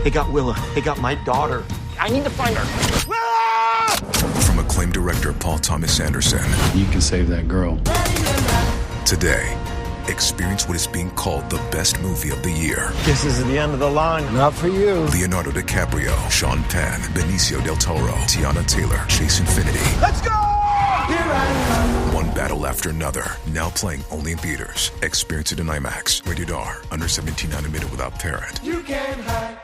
They got Willa. They got my daughter. I need to find her. From acclaimed director Paul Thomas Anderson. You can save that girl. Today, experience what is being called the best movie of the year. This is the end of the line. Not for you. Leonardo DiCaprio, Sean Penn, Benicio del Toro, Tiana Taylor, Chase Infinity. Let's go! One battle after another. Now playing only in theaters. Experience it in IMAX. Rated R. Under 17 animated without parent. You can't hide.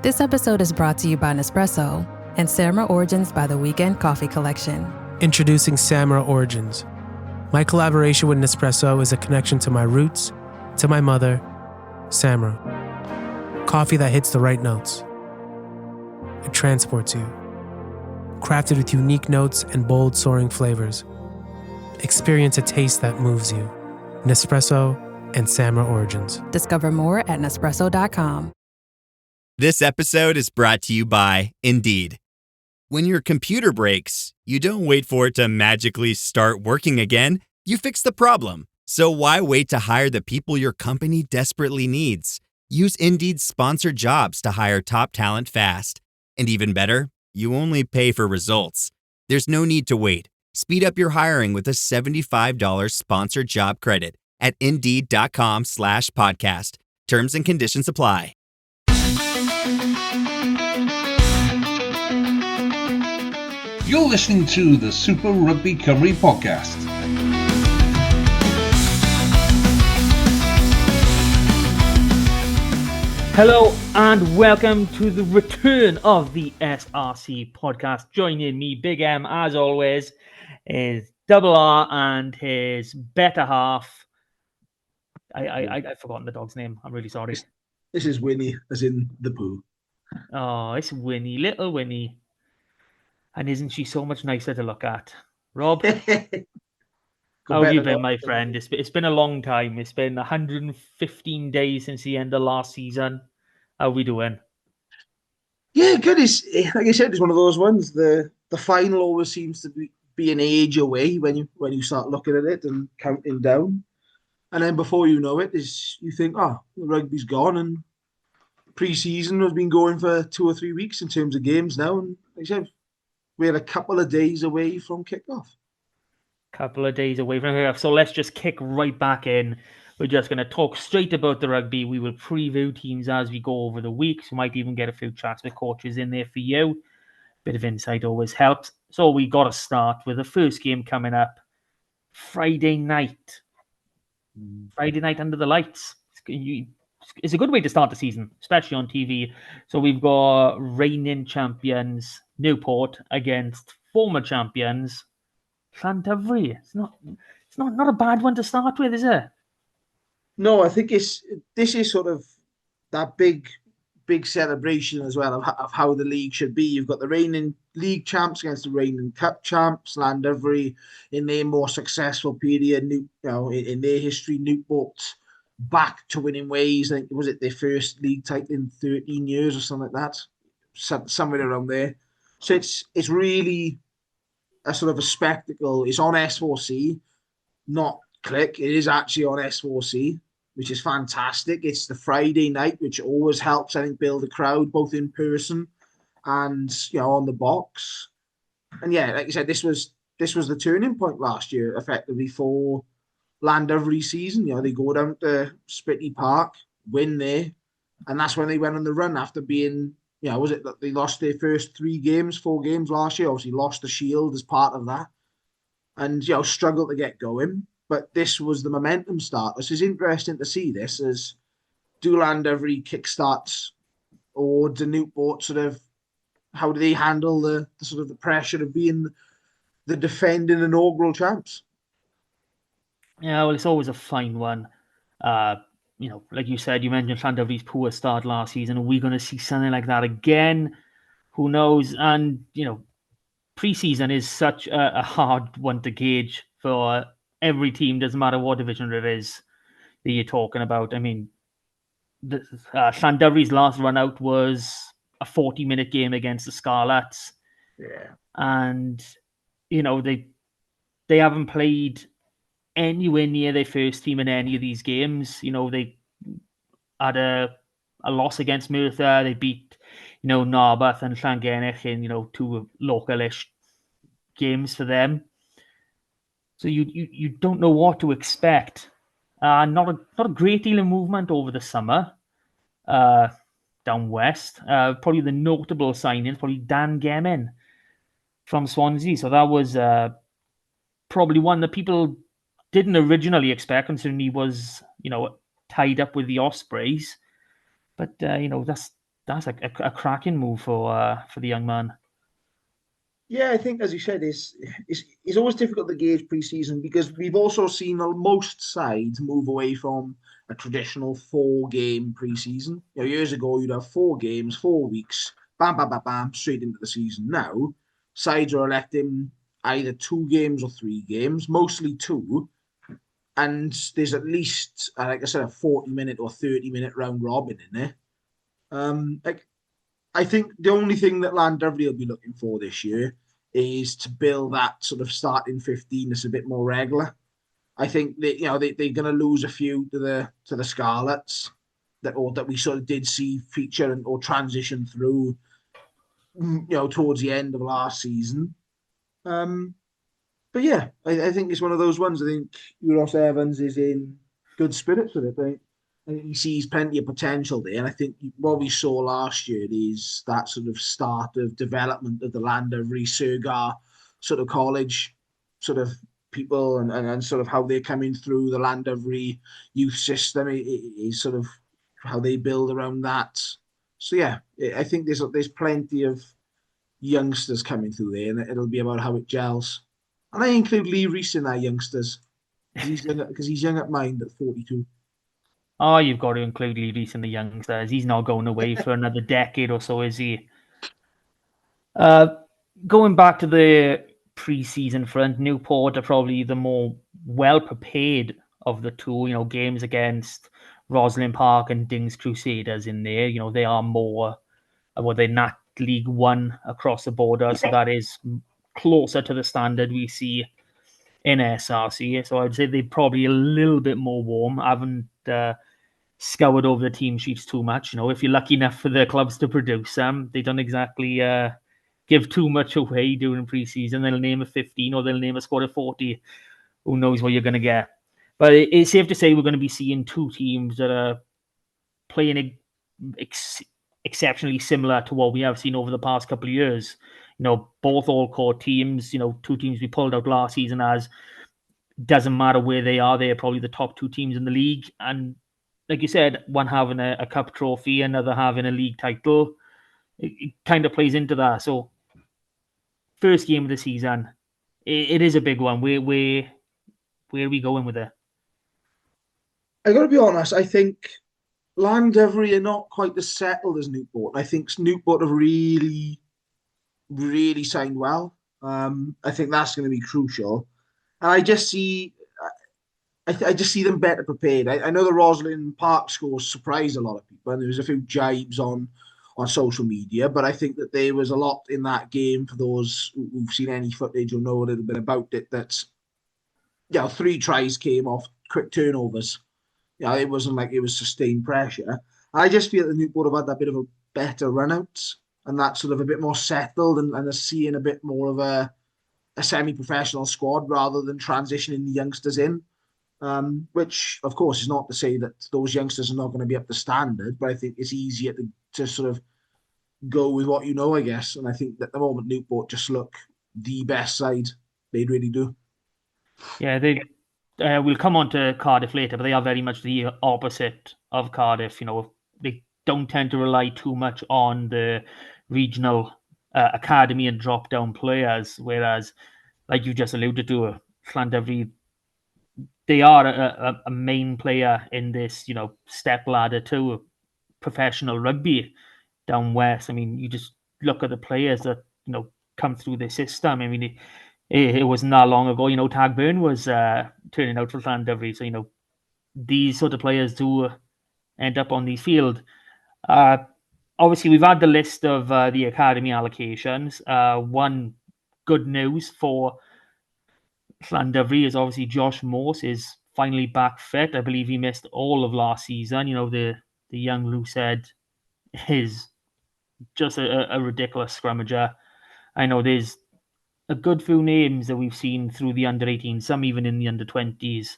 This episode is brought to you by Nespresso and Samra Origins by the Weekend Coffee Collection. Introducing Samra Origins. My collaboration with Nespresso is a connection to my roots, to my mother, Samra. Coffee that hits the right notes. It transports you. Crafted with unique notes and bold, soaring flavors. Experience a taste that moves you. Nespresso and Samra Origins. Discover more at Nespresso.com. This episode is brought to you by Indeed. When your computer breaks, you don't wait for it to magically start working again. You fix the problem. So why wait to hire the people your company desperately needs? Use Indeed's sponsored jobs to hire top talent fast. And even better, you only pay for results. There's no need to wait. Speed up your hiring with a $75 sponsored job credit at Indeed.com/podcast. Terms and conditions apply. You're listening to the Super Rugby Cymru podcast. Hello and welcome to the return of the SRC podcast. Joining me, Big M, as always, is Double R and his better half. I've forgotten the dog's name. I'm really sorry. This is Winnie, as in the poo. Oh, it's Winnie, little Winnie. And isn't she so much nicer to look at? Rob, how have you been, my friend? It's been a long time. It's been 115 days since the end of last season. How are we doing? Yeah, good. It's, like I said, it's one of those ones. The final always seems to be an age away when you start looking at it and counting down. And then before you know it, you think, the rugby's gone. And pre-season has been going for 2 or 3 weeks in terms of games now. And like I said, we're a couple of days away from kickoff. Couple of days away from kickoff. So let's just kick right back in. We're just going to talk straight about the rugby. We will preview teams as we go over the weeks. We might even get a few chats with coaches in there for you. Bit of insight always helps. So we got to start with the first game coming up. Friday night. Friday night under the lights. It's a good way to start the season, especially on TV. So we've got reigning champions Newport against former champions Llandovery. It's not a bad one to start with, is it? No, I think this is sort of that big celebration as well of how the league should be. You've got the reigning league champs against the reigning cup champs, Llandovery in their more successful period, in their history, Newport back to winning ways. I think, was it their first league title in 13 years or something like that? Somewhere around there. So it's really a sort of a spectacle. It's on S4C, not Click. It is actually on S4C, which is fantastic. It's the Friday night, which always helps, I think, build a crowd, both in person and on the box. And yeah, like I said, this was the turning point last year, effectively, for Llandovery season. They go down to Spitty Park, win there, and that's when they went on the run after being, was it that they lost their first 4 games last year? Obviously lost the Shield as part of that, and struggled to get going. But this was the momentum start. This is interesting to see this as do Llandovery kickstarts, or do Newport how do they handle the sort of the pressure of being the defending inaugural champs? Yeah, well, it's always a fine one. Like you said, you mentioned Llandovery's poor start last season. Are we going to see something like that again? Who knows? And, pre-season is such a hard one to gauge for every team. Doesn't matter what division it is that you're talking about. I mean, Llandovery's last run out was a 40-minute game against the Scarlets. Yeah. And, they haven't played anywhere near their first team in any of these games. They had a a loss against Merthyr. They beat, Narberth and Llangennech in, two localish games for them. So you don't know what to expect. Not a great deal of movement over the summer down west. Probably the notable signing is probably Dan Gemin from Swansea. So that was probably one that people didn't originally expect, considering he was, tied up with the Ospreys. But that's a cracking move for the young man. Yeah, I think, as you said, it's always difficult to gauge pre-season because we've also seen most sides move away from a traditional 4-game pre-season. Years ago, you'd have 4 games, 4 weeks, bam, bam, bam, bam, straight into the season. Now, sides are electing either 2 games or 3 games, mostly 2, and there's at least, like I said, a 40-minute or 30-minute round robin in there. I think the only thing that Llandovery will be looking for this year is to build that sort of starting 15 that's a bit more regular. I think that they're going to lose a few to the Scarlets that we sort of did see feature or transition through, towards the end of last season. But yeah, I think it's one of those ones. I think Ross Evans is in good spirits with it. Right? I think he sees plenty of potential there. And I think what we saw last year is that sort of start of development of the Llandovery Surgar sort of college sort of people and sort of how they're coming through the Llandovery youth system is sort of how they build around that. So yeah, I think there's plenty of youngsters coming through there, and it'll be about how it gels. And I include Lee Reese in our youngsters because he's young at mind at 42. Oh, you've got to include Lee Reese in the youngsters. He's not going away for another decade or so, is he? Going back to the pre-season front, Newport are probably the more well-prepared of the two. Games against Roslyn Park and Dings Crusaders in there. They are more, they're not League One across the border, so that is closer to the standard we see in SRC. So I'd say they're probably a little bit more warm. I haven't scoured over the team sheets too much. If you're lucky enough for the clubs to produce them, they don't exactly give too much away during pre-season. They'll name a 15 or they'll name a squad of 40. Who knows what you're going to get? But it's safe to say we're going to be seeing two teams that are playing exceptionally similar to what we have seen over the past couple of years. Both all-core teams, two teams we pulled out last season as doesn't matter where they are, they're probably the top 2 teams in the league. And like you said, one having a cup trophy, another having a league title. It kind of plays into that. So, first game of the season, it is a big one. Where are we going with it? I got to be honest. I think Llandovery are not quite as settled as Newport. I think Newport have really, really signed well. I think that's going to be crucial. And I just see them better prepared. I know the Roslyn Park scores surprised a lot of people, and there was a few jibes on social media, but I think that there was a lot in that game for those who've seen any footage or know a little bit about it. That 3 tries came off quick turnovers. It wasn't like it was sustained pressure. I just feel that Newport have had that bit of a better run out, and that's sort of a bit more settled and are seeing a bit more of a semi-professional squad rather than transitioning the youngsters in. Which, of course, is not to say that those youngsters are not going to be up to standard, but I think it's easier to sort of go with what you know, I guess. And I think that at the moment, Newport just look the best side. They really do. Yeah, we'll come on to Cardiff later, but they are very much the opposite of Cardiff. They don't tend to rely too much on the regional academy and drop-down players, whereas, like you just alluded to, Llandovery, they are a main player in this, step ladder to professional rugby down west. I mean, you just look at the players that, come through the system. I mean, it wasn't that long ago, Tag Byrne was turning out for Llandovery. So, these sort of players do end up on the field. Obviously, we've had the list of the academy allocations. One good news for Llandovery is obviously Josh Morse is finally back fit. I believe he missed all of last season. The the young Lucid, is just a ridiculous scrummager. I know there's a good few names that we've seen through the under-18, some even in the under-20s,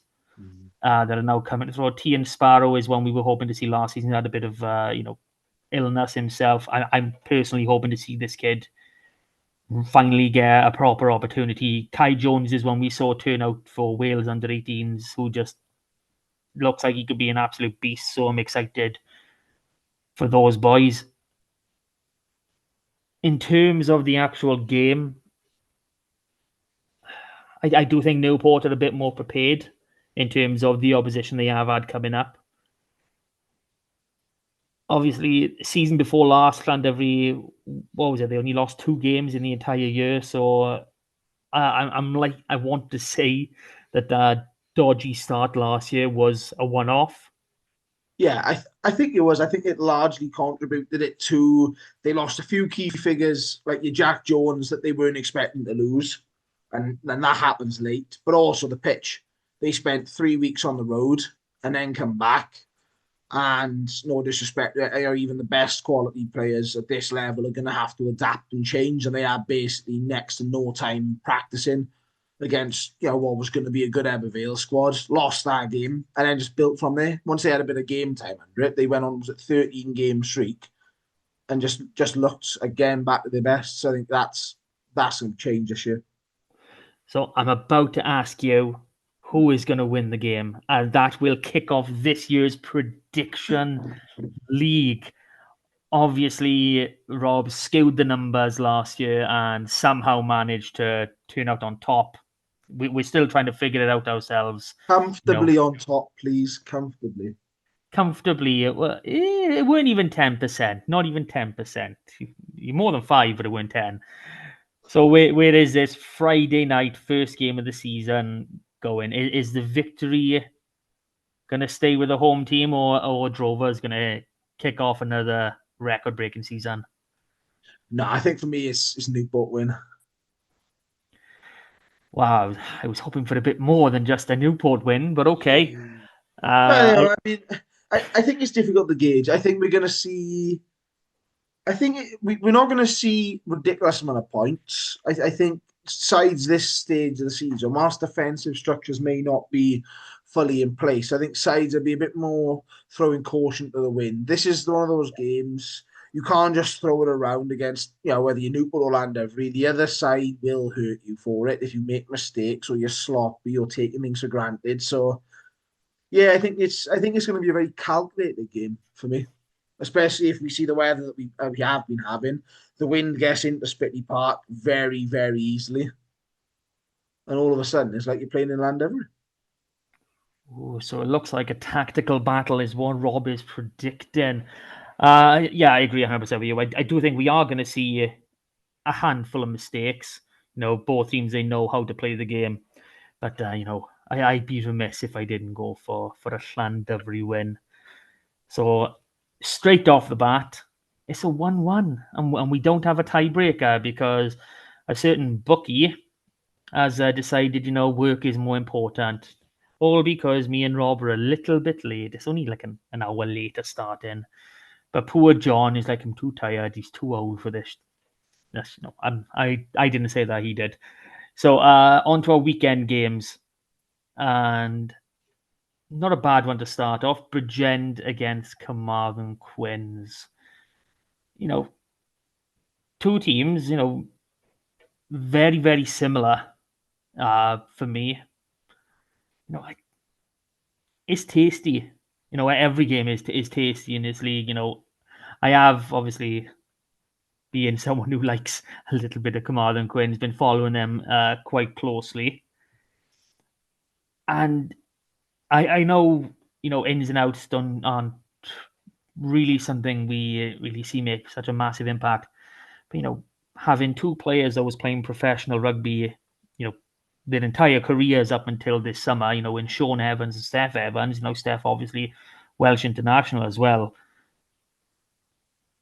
that are now coming through. Tian Sparrow is one we were hoping to see last season. He had a bit of, illness himself. I'm personally hoping to see this kid finally get a proper opportunity. Kai Jones is one we saw turn out for Wales under-18s, who just looks like he could be an absolute beast. So I'm excited for those boys. In terms of the actual game, I do think Newport are a bit more prepared in terms of the opposition they have had coming up. Obviously, season before last, Llandovery, what was it? They only lost 2 games in the entire year. So I want to say that dodgy start last year was a one-off. Yeah, I think it was. I think it largely contributed it to they lost a few key figures like your Jack Jones that they weren't expecting to lose, and then that happens late. But also the pitch. They spent 3 weeks on the road and then come back. And no disrespect, even the best quality players at this level are going to have to adapt and change, and they had basically next to no time practicing against what was going to be a good Ebervale squad. Lost that game and then just built from there. Once they had a bit of game time under it, they went on 13-game streak and just looked again back to their best. So I think that's going to change this year. So I'm about to ask you who is going to win the game, and that will kick off this year's prediction league. Obviously, Rob skewed the numbers last year and somehow managed to turn out on top. We're still trying to figure it out ourselves. Comfortably on top, please. Comfortably. It weren't even 10%. Not even 10%. You're more than 5, but it weren't 10. So where is this Friday night first game of the season going? Is the victory going to stay with the home team, or Drover's going to kick off another record-breaking season? No, I think for me it's Newport win. Wow, I was hoping for a bit more than just a Newport win, but okay. I think it's difficult to gauge. I think we're going to see. I think we're not going to see ridiculous amount of points. I think sides this stage of the season, whilst defensive structures may not be fully in place, I think sides will be a bit more throwing caution to the wind. This is one of those games you can't just throw it around against, whether you're Newport or Llandovery. The other side will hurt you for it if you make mistakes or you're sloppy or taking things for granted. So, yeah, I think it's going to be a very calculated game for me. Especially if we see the weather that we have been having. The wind gets into Spitty Park very, very easily. And all of a sudden, it's like you're playing in Llandovery. Oh, so it looks like a tactical battle is what Rob is predicting. Yeah, I agree 100% with you. I do think we are going to see a handful of mistakes. Both teams, they know how to play the game. But, I'd be remiss if I didn't go for a Llandovery win. So straight off the bat, it's a 1-1, and we don't have a tiebreaker because a certain bookie has decided, work is more important. All because me and Rob are a little bit late. It's only like an hour later starting. But poor John is like, I'm too tired. He's too old for this. I didn't say that, he did. So on to our weekend games. And not a bad one to start off. Bridgend against Carmarthen Quins. Two teams, very, very similar for me. It's tasty. Every game is tasty in this league. I have obviously, being someone who likes a little bit of Carmarthen Quins, been following them quite closely. And I know, ins and outs aren't really something we really see make such a massive impact. But, having two players that was playing professional rugby, their entire careers up until this summer, in Sean Evans and Steph Evans, Steph obviously Welsh international as well.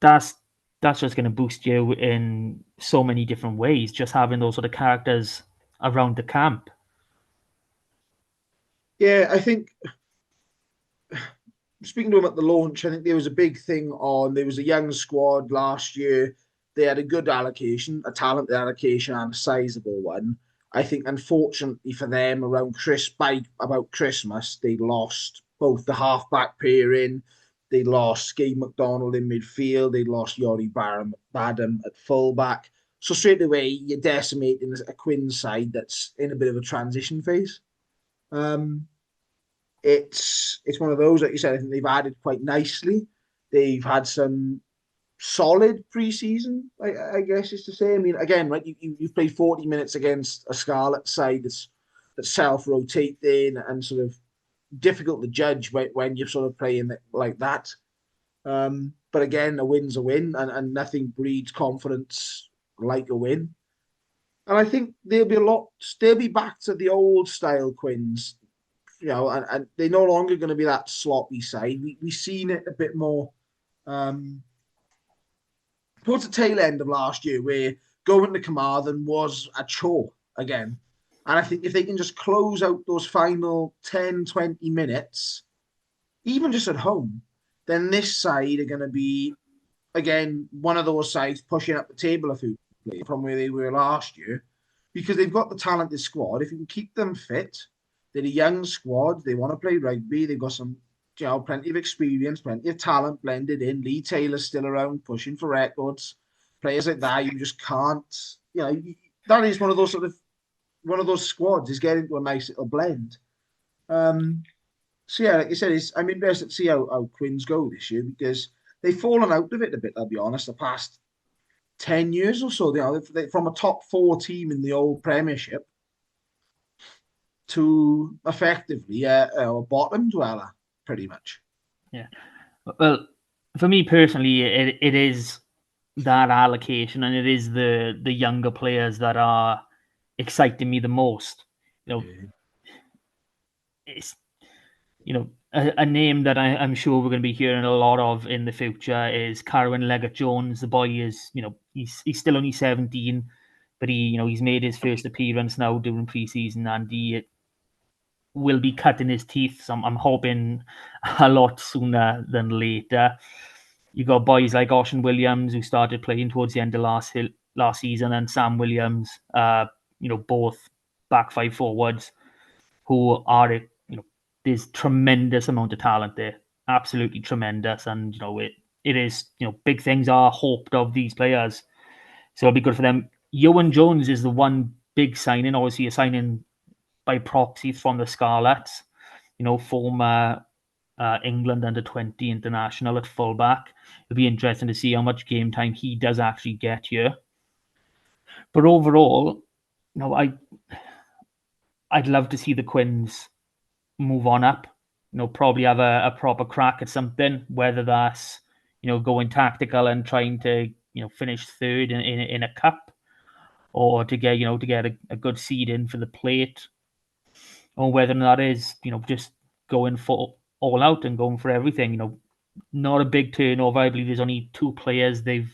That's just going to boost you in so many different ways, just having those sort of characters around the camp. Yeah, I think speaking to him at the launch, I think there was a big thing there was a young squad last year. They had a good allocation, a talented allocation, and a sizable one. I think, unfortunately for them, about Christmas, they lost both the half-back pairing. They lost Gabe McDonald in midfield. They lost Yori Badham at fullback. So straight away, you're decimating a Quins side that's in a bit of a transition phase. It's one of those, like you said, I think they've added quite nicely. They've had some solid pre-season, I guess is to say. I mean, again, right, you've played 40 minutes against a Scarlet side that's self-rotating and sort of difficult to judge when you're sort of playing like that. But again, a win's a win, and nothing breeds confidence like a win. And I think they'll be back to the old style Quins, and they're no longer going to be that sloppy side. We've seen it a bit more towards the tail end of last year, where going to Carmarthen was a chore again. And I think if they can just close out those final 10, 20 minutes, even just at home, then this side are going to be, again, one of those sides pushing up the table a few from where they were last year, because they've got the talented squad. If you can keep them fit, they're a young squad. They want to play rugby. They've got some, plenty of experience, plenty of talent blended in. Lee Taylor's still around pushing for records. Players like that, you just can't, that is one of those squads is getting to a nice little blend. So yeah, like you said, I'm interested to see how Quins go this year, because they've fallen out of it a bit, I'll be honest, the past 10 years or so. They from a top 4 team in the old Premiership to effectively a bottom dweller, pretty much. Yeah. Well, for me personally, it is that allocation, and it is the younger players that are exciting me the most. It's a name that I'm sure we're going to be hearing a lot of in the future is Carwyn Leggett-Jones. The boy is, he's still only 17, but he's made his first appearance now during pre-season, and he will be cutting his teeth. So I'm hoping a lot sooner than later. You got boys like Ocean Williams, who started playing towards the end of last season, and Sam Williams, both back 5 forwards, who are, there's tremendous amount of talent there, absolutely tremendous, and it is, big things are hoped of these players, so it'll be good for them. Ewan Jones is the one big signing, obviously a signing by proxy from the Scarlets, former England under-20 international at fullback. It'll be interesting to see how much game time he does actually get here. But overall, I'd love to see the Quins move on up, probably have a proper crack at something, whether that's, going tactical and trying to, finish third in a cup, or to get, a good seed in for the plate, or whether or not is, just going for all out and going for everything. Not a big turnover. I believe there's only 2 players they've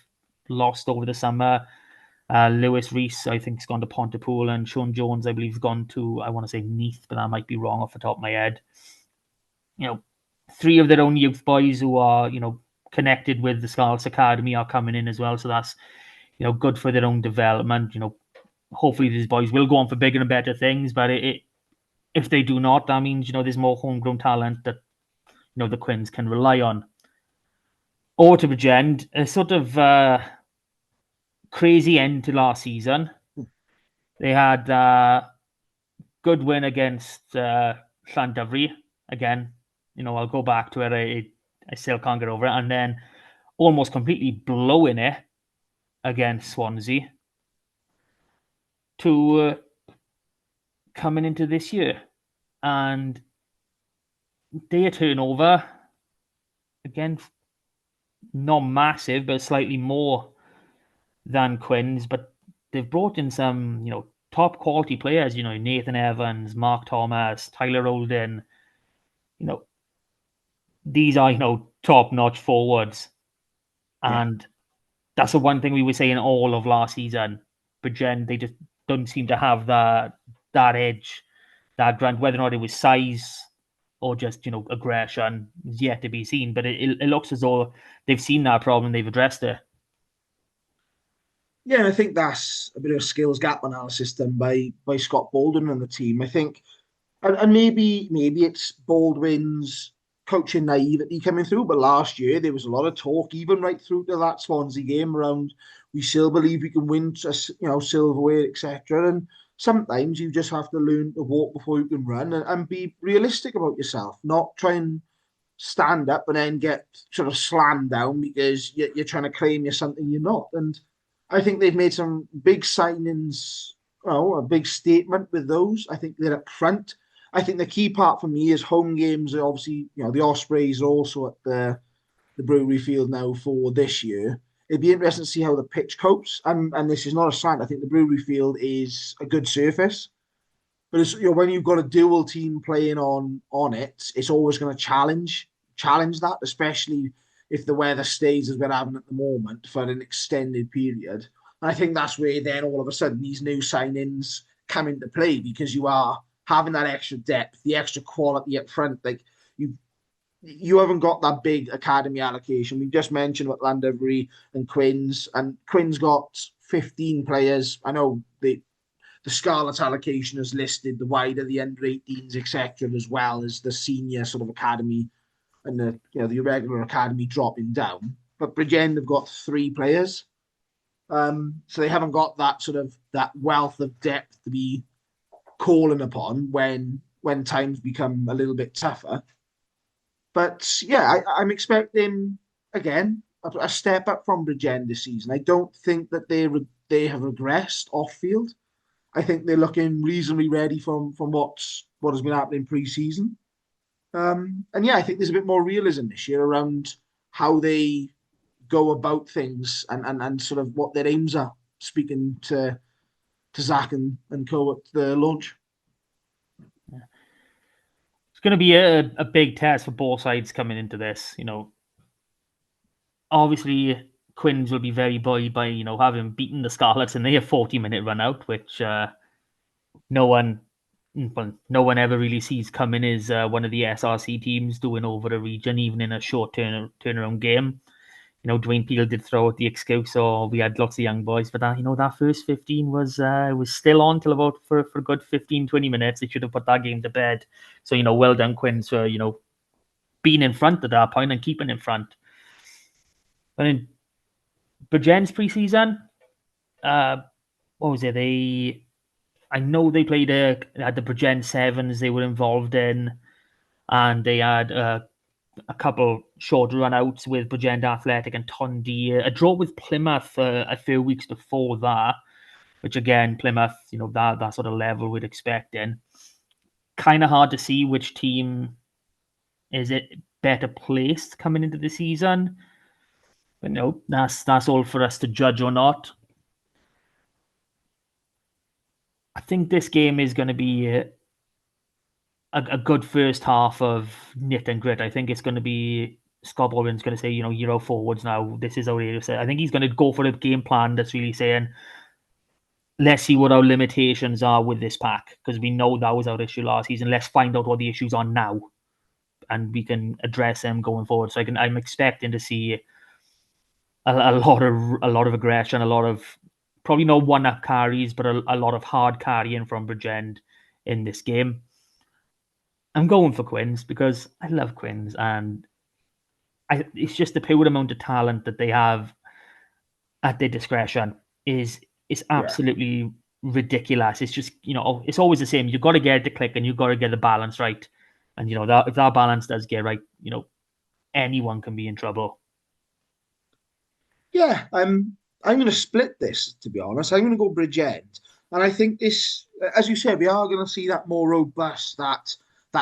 lost over the summer. Lewis Reese, I think, has gone to Pontypool, and Sean Jones, I believe, has gone to, I want to say Neath, but that might be wrong off the top of my head. 3 of their own youth boys who are, connected with the Scarlets Academy are coming in as well. So that's, good for their own development. Hopefully these boys will go on for bigger and better things, but if they do not, that means, there's more homegrown talent that, the Quins can rely on. Or to Bridgend, a sort of crazy end to last season. They had a good win against Llandovery. Again, I'll go back to it. I still can't get over it. And then almost completely blowing it against Swansea to coming into this year. And their turnover, again, not massive, but slightly more than Quins, but they've brought in some, top quality players, Nathan Evans, Mark Thomas, Tyler Holden. These are, top-notch forwards. And that's the one thing we were saying all of last season. But they just don't seem to have that edge, that grunt, whether or not it was size, or just, aggression is yet to be seen. But it looks as though they've seen that problem, they've addressed it. Yeah, and I think that's a bit of a skills gap analysis done by Scott Baldwin and the team. I think, and maybe it's Baldwin's coaching naivety coming through, but last year there was a lot of talk, even right through to that Swansea game, around we still believe we can win, silverware, etc. And sometimes you just have to learn to walk before you can run, and be realistic about yourself, not try and stand up and then get sort of slammed down because you're trying to claim you're something you're not. And I think they've made some big signings, a big statement with those. I think they're up front. I think the key part for me is home games. Obviously, the Ospreys are also at the Brewery Field now for this year. It'd be interesting to see how the pitch copes. And this is not a sign. I think the Brewery Field is a good surface. But it's, when you've got a dual team playing on it, it's always going to challenge that, especially if the weather stays as we're having at the moment for an extended period. And I think that's where then all of a sudden these new signings come into play, because you are having that extra depth, the extra quality up front. Like you haven't got that big academy allocation. We just mentioned about Llandovery and Quinn's got 15 players. I know the Scarlet's allocation is listed, the wider, the under-18s, etc., as well as the senior sort of academy and the irregular academy dropping down. But Bridgend have got 3 players. So they haven't got that sort of that wealth of depth to be calling upon when times become a little bit tougher. But yeah, I'm expecting, again, a step up from Bridgend this season. I don't think that they have regressed off field. I think they're looking reasonably ready from what has been happening pre-season. And yeah, I think there's a bit more realism this year around how they go about things and sort of what their aims are, speaking to Zach and co at the launch. It's going to be a big test for both sides coming into this. Obviously Quins will be very buoyed by having beaten the Scarlets in their 40-minute run out, which no one ever really sees coming as one of the SRC teams doing over a region, even in a short turnaround game. Dwayne Peel did throw out the excuse, we had lots of young boys, but that first 15 was still on till about for a good 15-20 minutes. They should have put that game to bed. So well done Quins for being in front at that point and keeping in front. But in Bridgend's pre-season, what was it? I know they played had the Bridgend Sevens they were involved in, and they had a couple short run-outs with Bridgend Athletic and Tondi, a draw with Plymouth a few weeks before that, which again, Plymouth, that sort of level we'd expect in. Kind of hard to see which team is it better placed coming into the season. But no, that's all for us to judge or not. I think this game is going to be a good first half of knit and grit. I think it's going to be Scott Baldwin's going to say, you're out forwards now. This is how he say. I think he's going to go for a game plan that's really saying, let's see what our limitations are with this pack, because we know that was our issue last season. Let's find out what the issues are now, and we can address them going forward. So I'm expecting to see a lot of aggression, a lot of probably no one-up carries, but a lot of hard carrying from Bridgend in this game. I'm going for Quins because I love Quins, and it's just the pure amount of talent that they have at their discretion is absolutely ridiculous. It's just, it's always the same. You've got to get it to click and you've got to get the balance right. And, that if that balance does get right, anyone can be in trouble. Yeah, I'm going to split this, to be honest. I'm going to go Bridgend. And I think this, as you said, we are going to see that more robust, that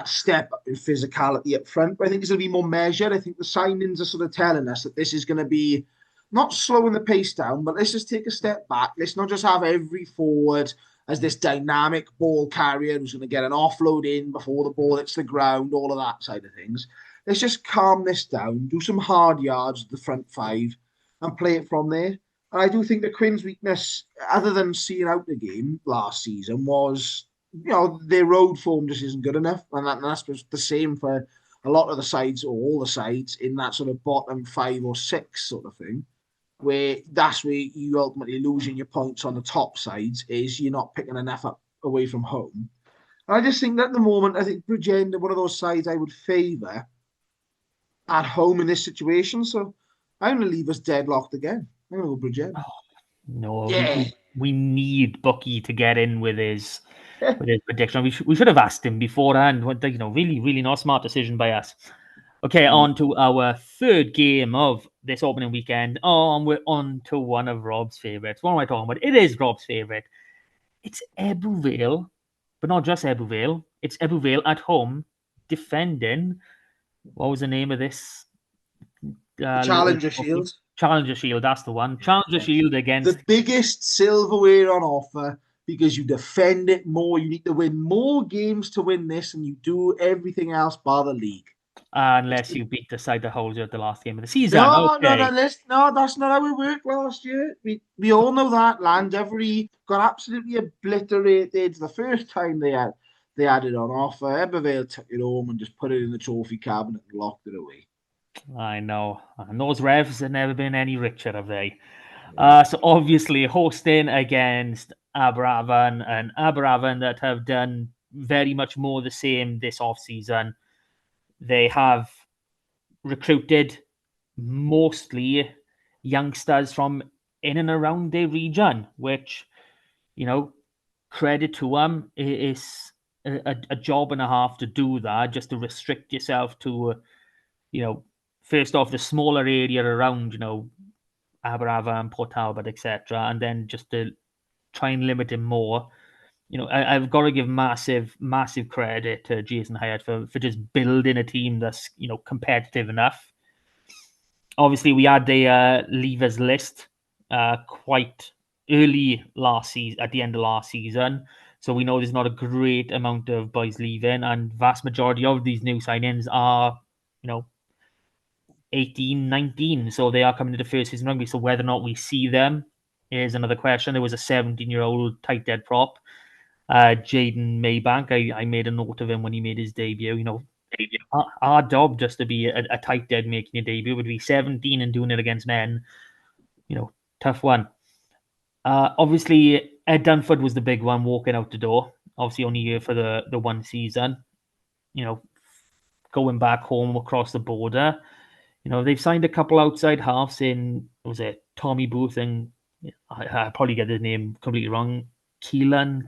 step up in physicality up front. But I think it's going to be more measured. I think the signings are sort of telling us that this is going to be not slowing the pace down, but let's just take a step back. Let's not just have every forward as this dynamic ball carrier who's going to get an offload in before the ball hits the ground, all of that side of things. Let's just calm this down, do some hard yards at the front 5 and play it from there. And I do think the Quins' weakness, other than seeing out the game last season, was their road form just isn't good enough, and that's the same for a lot of the sides, or all the sides in that sort of bottom 5 or 6 sort of thing, where that's where you ultimately losing your points on the top sides, is you're not picking enough up away from home. And I just think that at the moment, I think Bridgend are one of those sides I would favour at home in this situation. So I'm going to leave us deadlocked again. I'm going to go Bridgend. No, Yeah. we need Bucky to get in with his prediction. We should have asked him beforehand. Really, really not a smart decision by us. Okay, on to our third game of this opening weekend. And we're on to one of Rob's favourites. What am I talking about? It is Rob's favourite. It's Ebbw Vale, but not just Ebbw Vale. It's Ebbw Vale at home defending. What was the name of this? Challenger Shield. Challenger Shield, that's the one. Challenger Shield against the biggest silverware on offer, because you defend it more. You need to win more games to win this, and you do everything else bar the league. Unless you beat the side that holds you at the last game of the season. No, that's not how it worked last year. We all know that. Llandovery got absolutely obliterated the first time they had it on offer. Ebbw Vale took it home and just put it in the trophy cabinet and locked it away. I know. And those Revs have never been any richer, have they? So obviously hosting against Aberavon, and Aberavon that have done very much more the same this off-season. They have recruited mostly youngsters from in and around their region, which, credit to them. It's a job and a half to do that, just to restrict yourself to, first off, the smaller area around, Aberavon, Port Talbot, etc., and then just to try and limit it more. I've got to give massive credit to Jason Hyatt for just building a team that's, competitive enough. Obviously, we had the leavers list quite early last season, at the end of last season. So we know there's not a great amount of boys leaving, and vast majority of these new signings are, 18, 19. So they are coming to the first season rugby. So whether or not we see them is another question. There was a 17-year-old tight dead prop, Jaden Maybank. I made a note of him when he made his debut. Our job just to be a tight dead making a debut would be 17 and doing it against men. Tough one. Obviously, Ed Dunford was the big one walking out the door. Obviously, only here for the one season. Going back home across the border. They've signed a couple outside halves in, was it Tommy Booth and I probably get his name completely wrong, Cullen.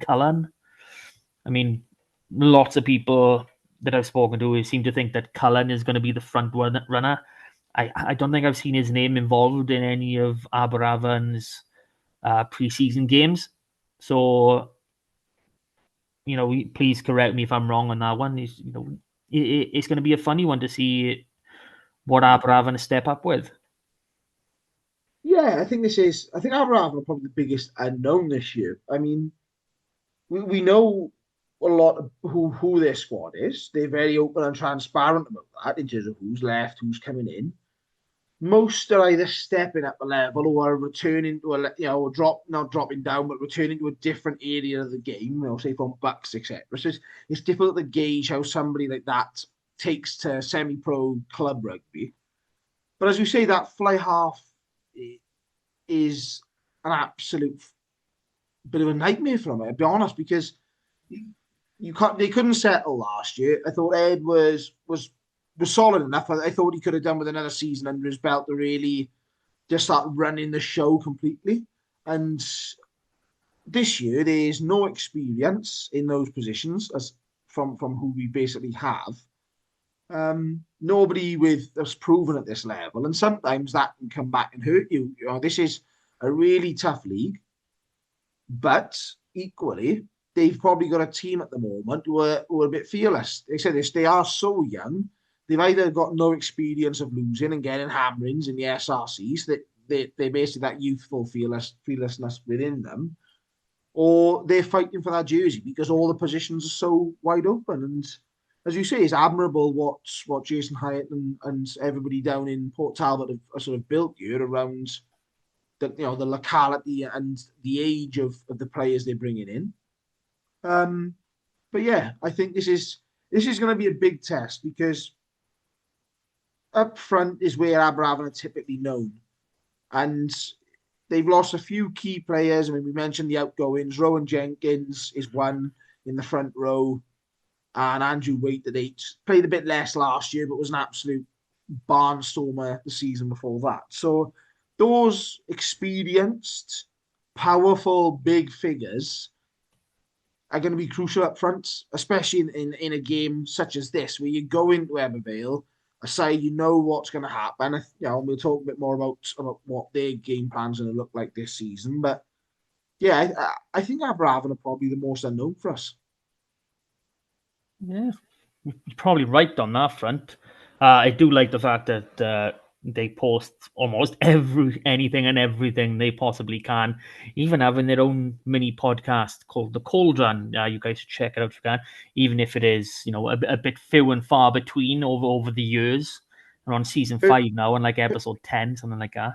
I mean, lots of people that I've spoken to seem to think that Cullen is going to be the front runner. I don't think I've seen his name involved in any of Aberavon's preseason games. So, please correct me if I'm wrong on that one. It's going to be a funny one to see what Aberavon step up with. Yeah, I think Aberavon are probably the biggest unknown this year. I mean, we know a lot of who their squad is. They're very open and transparent about that in terms of who's left, who's coming in. Most are either stepping up a level or returning to not dropping down, but returning to a different area of the game, say from Bucks, etc. So it's difficult to gauge how somebody like that takes to semi-pro club rugby. But as you say, that fly half is an absolute bit of a nightmare for them, I'll be honest, because they couldn't settle last year. I thought Ed was solid enough. I thought he could have done with another season under his belt to really just start running the show completely. And this year, there's no experience in those positions as from who we basically have. Nobody that's proven at this level, and sometimes that can come back and hurt you. This is a really tough league, but equally, they've probably got a team at the moment who are a bit fearless. They said this, they are so young, they've either got no experience of losing and getting hammerings in the SRCs, that they're basically that youthful fearlessness within them, or they're fighting for that jersey because all the positions are so wide open. And as you say, it's admirable what Jason Hyatt and everybody down in Port Talbot have sort of built here around the locality and the age of the players they're bringing in. But yeah, I think this is going to be a big test because up front is where Aberavon are typically known. And they've lost a few key players. I mean, we mentioned the outgoings. Rowan Jenkins is one in the front row. And Andrew Waite at 8. Played a bit less last year, but was an absolute barnstormer the season before that. So those experienced, powerful, big figures are going to be crucial up front, especially in a game such as this, where you go into Ebervale, a side you know what's going to happen. You know, we'll talk a bit more about what their game plan's going to look like this season. But yeah, I think Aberavon are probably the most unknown for us. Yeah, you're probably right on that front. I do like the fact that they post almost anything and everything they possibly can, even having their own mini podcast called The Cauldron. You guys should check it out if you can, even if it is, you know, a bit few and far between over the years. We're on season 5 now and like episode 10, something like that.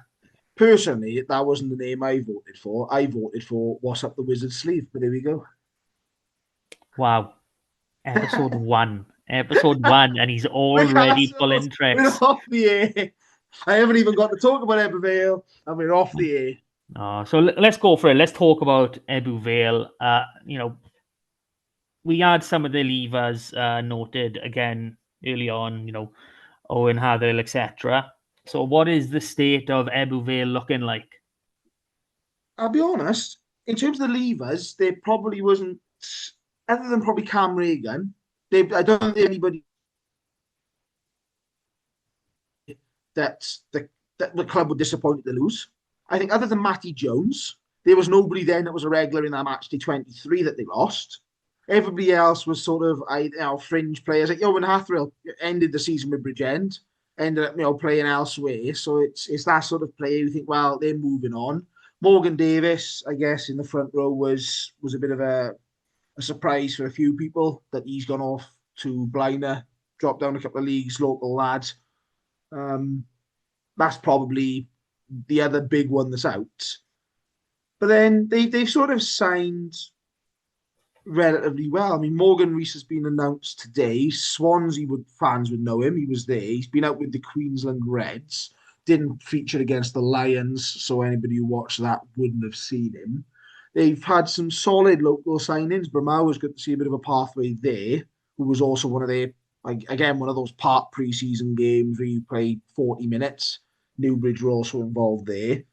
Personally, that wasn't the name I voted for. I voted for What's Up the Wizard's Sleeve, but there we go. Wow. Episode 1, and he's already pulling tricks. We're off the air. I haven't even got to talk about Ebervale, and we're off the air. So let's go for it. Let's talk about Ebervale. You know, we had some of the leavers noted again early on. You know, Owen Hathel, etc. So, what is the state of Ebervale looking like? I'll be honest. In terms of the leavers, there probably wasn't. Other than probably Cam Regan, I don't think anybody that the club were disappointed to lose. I think other than Matty Jones, there was nobody then that was a regular in that match day 23 that they lost. Everybody else was sort of fringe players. Like Owen Hathel ended the season with Bridgend, ended up playing elsewhere. So it's that sort of player you think, well, they're moving on. Morgan Davis, I guess, in the front row was a bit of a surprise for a few people that he's gone off to Blaina, dropped down a couple of leagues, local lad. That's probably the other big one that's out. But then they've sort of signed relatively well. I mean, Morgan Rees has been announced today. Swansea fans would know him. He was there. He's been out with the Queensland Reds. Didn't feature against the Lions, so anybody who watched that wouldn't have seen him. They've had some solid local signings. Bramau was good to see a bit of a pathway there, who was also one of their, one of those part pre-season games where you play 40 minutes. Newbridge were also involved there.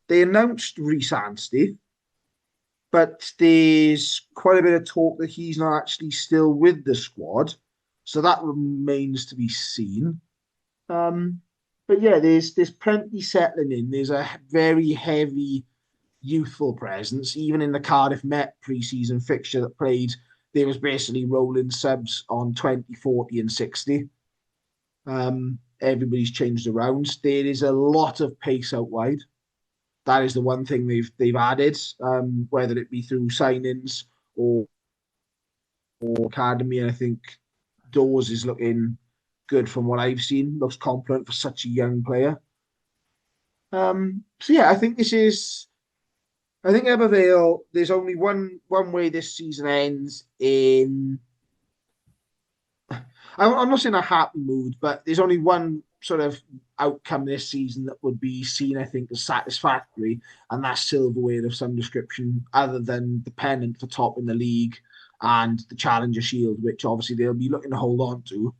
They announced Rhys Anstey, but there's quite a bit of talk that he's not actually still with the squad. So that remains to be seen. But yeah, there's plenty settling in. There's a very heavy youthful presence. Even in the Cardiff Met pre-season fixture that played, there was basically rolling subs on 20, 40 and 60. Everybody's changed around. There is a lot of pace out wide. That is the one thing they've added, whether it be through signings or academy. I think Dawes is looking good from what I've seen. Looks competent for such a young player. So yeah, I think Ebervale, there's only one way this season ends in. I'm not saying a happy mood, but there's only one sort of outcome this season that would be seen, I think, as satisfactory, and that's silverware of some description, other than the pennant for top in the league and the Challenger Shield, which obviously they'll be looking to hold on to.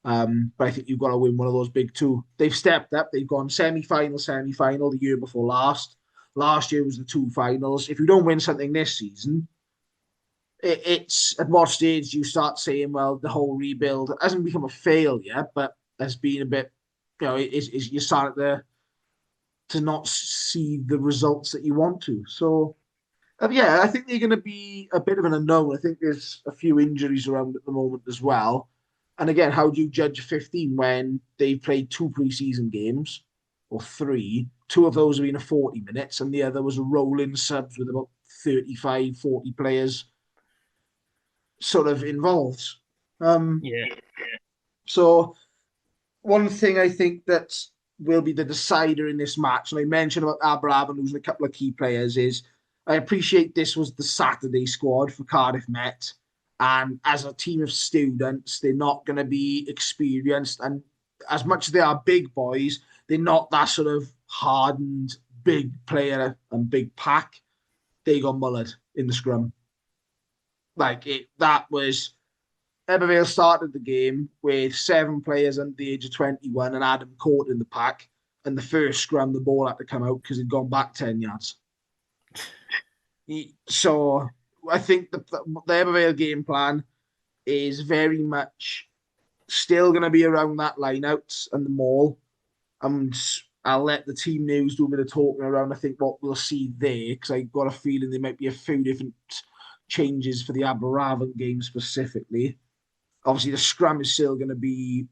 But I think you've got to win one of those big two. They've stepped up. They've gone semi-final the year before last. Last year was the 2 finals. If you don't win something this season, it's at what stage do you start saying, well, the whole rebuild hasn't become a failure, but has been a bit, is you starting to not see the results that you want to. So, I think they're going to be a bit of an unknown. I think there's a few injuries around at the moment as well. And again, how do you judge 15 when they've played 2 pre-season games, or 3? 2 of those have been 40 minutes, and the other was a rolling subs with about 35, 40 players sort of involved. So one thing I think that will be the decider in this match, and I mentioned about Aberavon losing a couple of key players, is I appreciate this was the Saturday squad for Cardiff Met, And as a team of students, they're not going to be experienced. And as much as they are big boys, they're not that sort of hardened big player and big pack. They got mullered in the scrum. That was Ebervale started the game with 7 players under the age of 21 and Adam caught in the pack. And the first scrum, the ball had to come out because he'd gone back 10 yards. So I think the Ebervale game plan is very much still going to be around that line-outs and the maul. And I'll let the team news do a bit of talking around, I think, what we'll see there, because I've got a feeling there might be a few different changes for the Aberravon game specifically. Obviously, the scrum is still going to be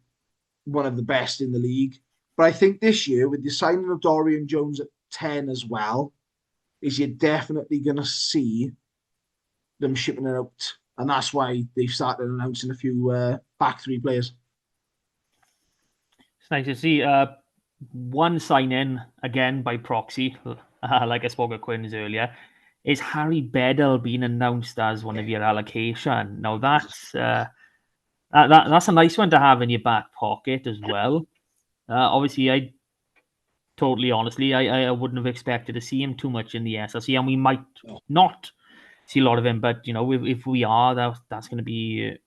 one of the best in the league. But I think this year, with the signing of Dorian Jones at 10 as well, is you're definitely going to see them shipping it out. And that's why they've started announcing a few back 3 players. It's nice to see one sign-in, again, by proxy, like I spoke at Quinn's earlier, is Harry Bedell being announced as one of your allocation. Now, that's a nice one to have in your back pocket as well. Obviously, I wouldn't have expected to see him too much in the SRC, and we might not see a lot of him. But if we are, that's going to be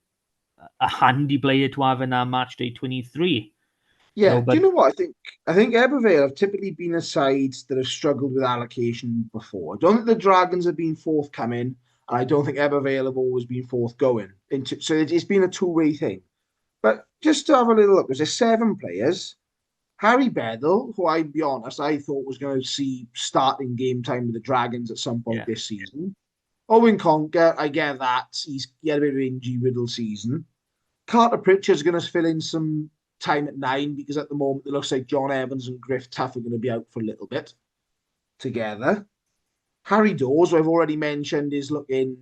a handy player to have in our match day 23. Yeah, do you know what? I think Ebervale have typically been a side that have struggled with allocation before. I don't think the Dragons have been forthcoming, and I don't think Ebervale have always been forthgoing. So it's been a two-way thing. But just to have a little look, there's 7 players. Harry Bedell, who I'd be honest, I thought was going to see starting game time with the Dragons at some point this season. Owen Conker, I get that. He had a bit of an injury-riddled season. Carter Pritchard's going to fill in some time at 9 because at the moment it looks like John Evans and Griff Tuff are going to be out for a little bit together. Harry Dawes, who I've already mentioned, is looking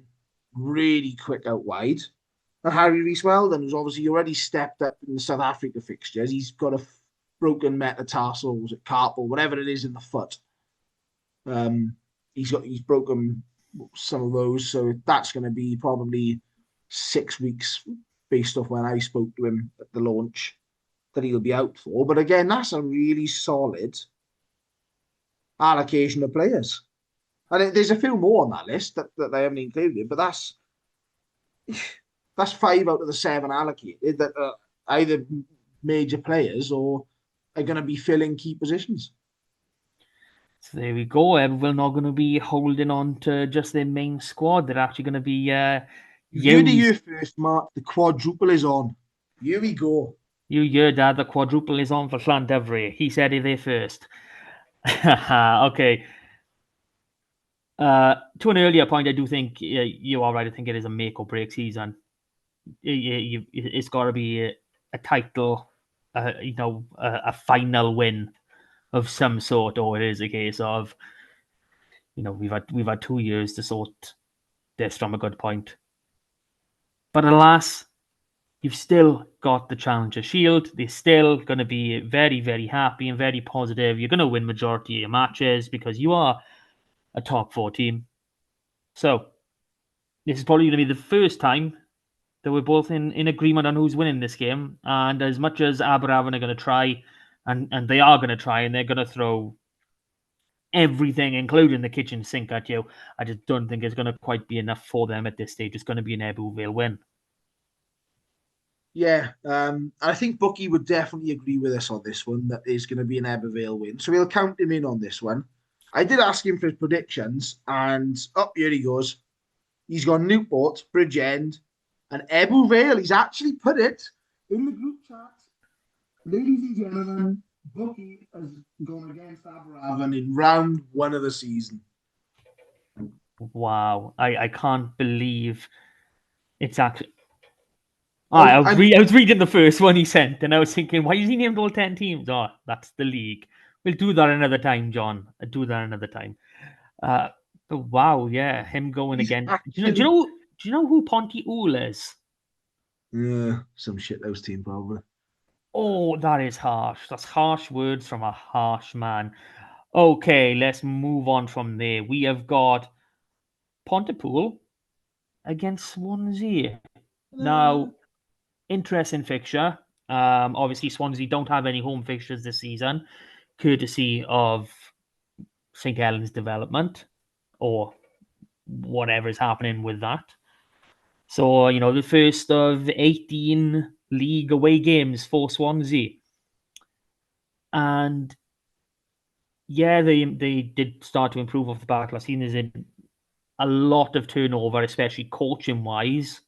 really quick out wide. And Harry Rees-Weldon, who's obviously already stepped up in the South Africa fixtures. He's got a broken metatarsal, was it carpal, whatever it is in the foot. He's broken some of those, so that's going to be probably 6 weeks based off when I spoke to him at the launch that he'll be out for. But again, that's a really solid allocation of players. And there's a few more on that list that they haven't included, but that's 5 out of the 7 allocated that are either major players or are going to be filling key positions. So there we go. We're not going to be holding on to just their main squad. They're actually going to be You do you first, Mark. The quadruple is on. Here we go. You heard that. The quadruple is on for Llandefry. He said it there first. Okay. To an earlier point, I do think you are right. I think it is a make or break season. It's got to be a title, a final win of some sort, or it is a case of, we've had 2 years to sort this from a good point. But alas, you've still got the Challenger Shield. They're still going to be very, very happy and very positive. You're going to win majority of your matches because you are a top 4 team. So this is probably going to be the first time that we're both in agreement on who's winning this game. And as much as Aberravon are going to try, and they are going to try, and they're going to throw everything, including the kitchen sink at you, I just don't think it's going to quite be enough for them at this stage. It's going to be an Ebervale win. Yeah, I think Bucky would definitely agree with us on this one, that is going to be an Ebervale win. So we'll count him in on this one. I did ask him for his predictions, and here he goes. He's gone Newport, Bridgend, and Ebervale. He's actually put it in the group chat. Ladies and gentlemen, Bucky has gone against Aberravon in round 1 of the season. Wow, I can't believe it's actually... I was reading the first one he sent, and I was thinking, why is he named all 10 teams? Oh, that's the league. We'll do that another time, John. I'll do that another time. But wow, yeah, him going again. Do you know who Pontypool is? Yeah, some shithouse team probably. Oh, that is harsh. That's harsh words from a harsh man. Okay, let's move on from there. We have got Pontypool, against Swansea. Now, interesting fixture. Obviously, Swansea don't have any home fixtures this season, courtesy of St. Helens development or whatever is happening with that. So, the first of 18 league away games for Swansea. And yeah, they did start to improve off the back last season. There's a lot of turnover, especially coaching-wise.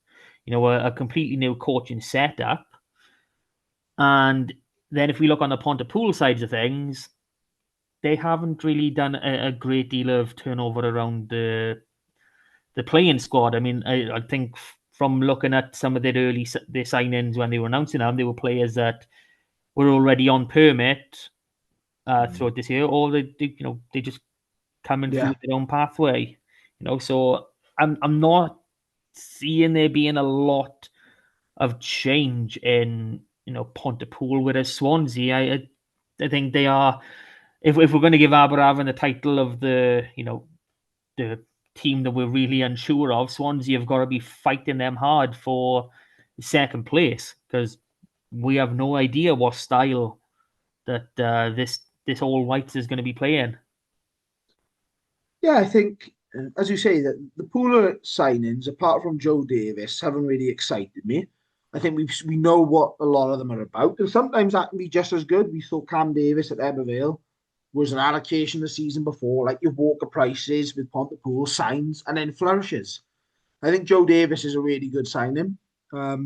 A completely new coaching setup. And then if we look on the Pontypool side of things, they haven't really done a great deal of turnover around the playing squad. I mean, I think from looking at some of their signings when they were announcing them, they were players that were already on permit throughout this year, or they just coming through their own pathway. So I'm not seeing there being a lot of change in Pontypool, whereas Swansea, I think they are. If we're going to give Aberafan the title of the team that we're really unsure of, Swansea have got to be fighting them hard for second place, because we have no idea what style that this All Whites is going to be playing. Yeah, I think, as you say, that the pool of signings, apart from Joe Davis, haven't really excited me. I think we know what a lot of them are about, and sometimes that can be just as good. We saw Cam Davis at Ebervale was an allocation the season before, like your Walker Prices with Pontypool, signs and then flourishes. I think Joe Davis is a really good signing. I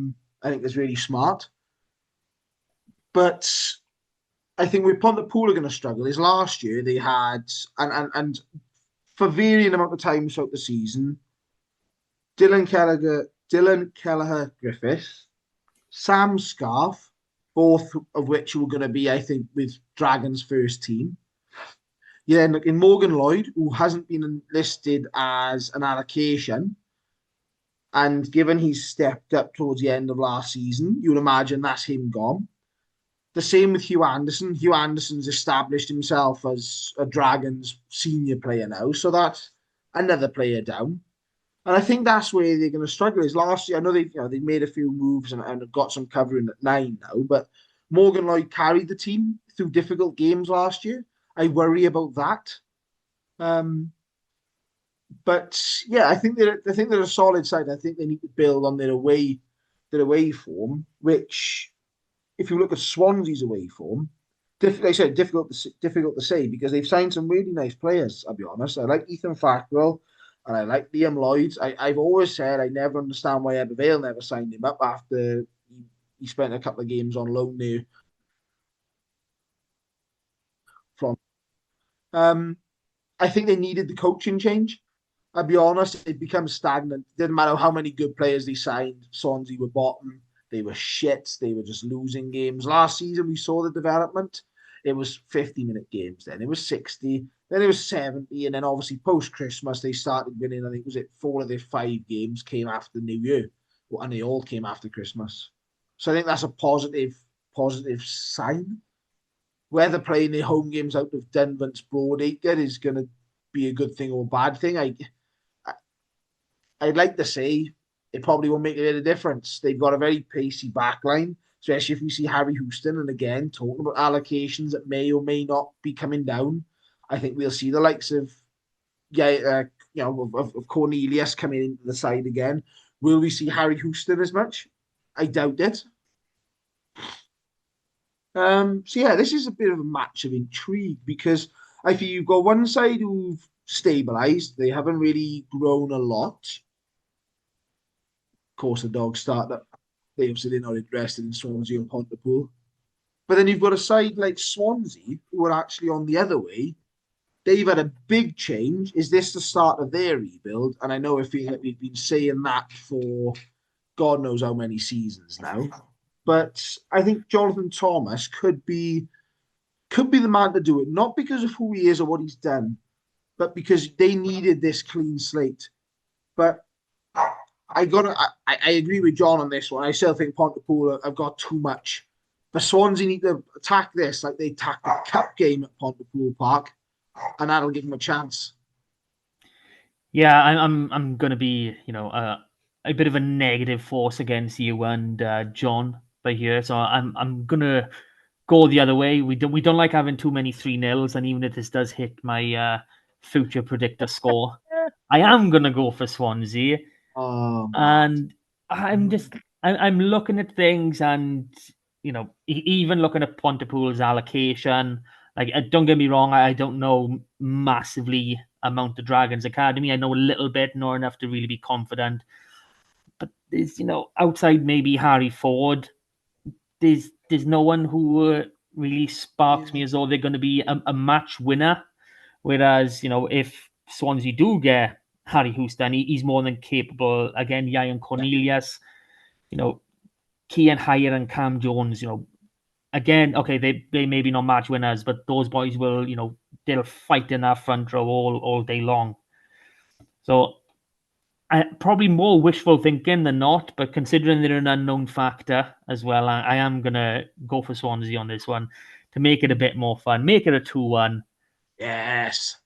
think it's really smart. But I think with Pontypool are going to struggle is last year they had, and for varying amount of times throughout the season, Dylan Kelleher Griffiths, Sam Scarf, both of which were going to be, I think, with Dragons' first team. Yeah, and in Morgan Lloyd, who hasn't been listed as an allocation, and given he's stepped up towards the end of last season, you'd imagine that's him gone. The same with Hugh Anderson. Hugh Anderson's established himself as a Dragons senior player now, so that's another player down. And I think that's where they're going to struggle. Is last year, I know they made a few moves and got some covering at 9 now, but Morgan Lloyd carried the team through difficult games last year. I worry about that. But yeah, I think they're a solid side. I think they need to build on their away form, which, if you look at Swansea's away form, like I said, difficult to say, because they've signed some really nice players. I'll be honest. I like Ethan Fackrell and I like Liam Lloyd. I've always said I never understand why Ebervale never signed him up after he spent a couple of games on loan there. I think they needed the coaching change. I'll be honest, it became stagnant. Didn't matter how many good players they signed. Swansea were bottom. They were shit. They were just losing games. Last season, we saw the development. It was 50-minute games then. It was 60. Then it was 70. And then obviously post-Christmas, they started winning. I think, was it 4 of their 5 games came after New Year? And they all came after Christmas. So I think that's a positive sign. Whether playing their home games out of Dunvant's Broadacre is going to be a good thing or a bad thing, I'd like to say it probably won't make a bit of difference. They've got a very pacey backline, especially if we see Harry Houston. And again, talking about allocations that may or may not be coming down, I think we'll see the likes of Cornelius coming into the side again. Will we see Harry Houston as much? I doubt it. So yeah, this is a bit of a match of intrigue, because I feel you've got one side who've stabilised. They haven't really grown a lot. Of course, the Dogs started. They obviously they're not interested in Swansea and Pontypool. But then you've got a side like Swansea who are actually on the other way. They've had a big change. Is this the start of their rebuild? And I know I feel like we've been saying that for God knows how many seasons now. But I think Jonathan Thomas could be the man to do it, not because of who he is or what he's done, but because they needed this clean slate. But I agree with John on this one. I still think Pontypool have got too much. The Swansea need to attack this like they attacked the cup game at Pontypool Park, and that'll give them a chance. Yeah, I'm going to be, a bit of a negative force against you and John by here, so I'm gonna go the other way. We don't like having too many 3-0s, and even if this does hit my future predictor score, I am gonna go for Swansea. And I'm looking at things, and even looking at Pontypool's allocation. Like, don't get me wrong, I don't know massively about the Dragons Academy. I know a little bit, not enough to really be confident. But there's, outside maybe Harry Ford, there's no one who really sparks me as though they're going to be a match winner. Whereas, if Swansea do get Harry Houston, he's more than capable. Again, Ian Cornelius, Kian Hire and Cam Jones, again, okay, they may be not match winners, but those boys will, they'll fight in that front row all day long. So probably more wishful thinking than not, but considering they're an unknown factor as well, I am going to go for Swansea on this one to make it a bit more fun. Make it a 2-1. Yes.